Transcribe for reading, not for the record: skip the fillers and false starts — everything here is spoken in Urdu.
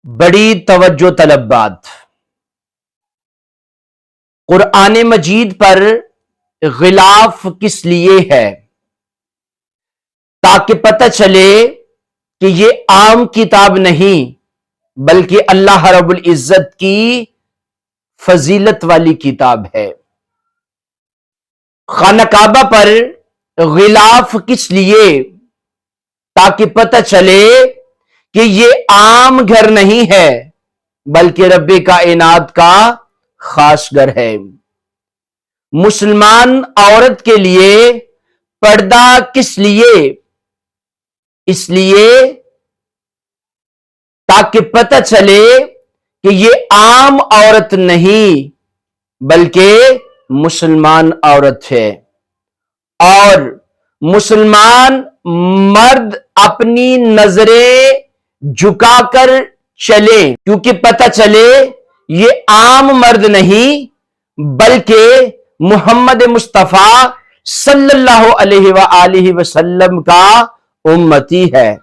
بڑی توجہ طلب بات، قرآن مجید پر غلاف کس لیے ہے؟ تاکہ پتہ چلے کہ یہ عام کتاب نہیں بلکہ اللہ رب العزت کی فضیلت والی کتاب ہے۔ خانہ کعبہ پر غلاف کس لیے؟ تاکہ پتہ چلے کہ یہ عام گھر نہیں ہے بلکہ رب کائنات کا خاص گھر ہے۔ مسلمان عورت کے لیے پردہ کس لیے؟ اس لیے تاکہ پتہ چلے کہ یہ عام عورت نہیں بلکہ مسلمان عورت ہے، اور مسلمان مرد اپنی نظریں جھکا کر چلے کیونکہ پتہ چلے یہ عام مرد نہیں بلکہ محمد مصطفیٰ صلی اللہ علیہ وآلہ وسلم کا امتی ہے۔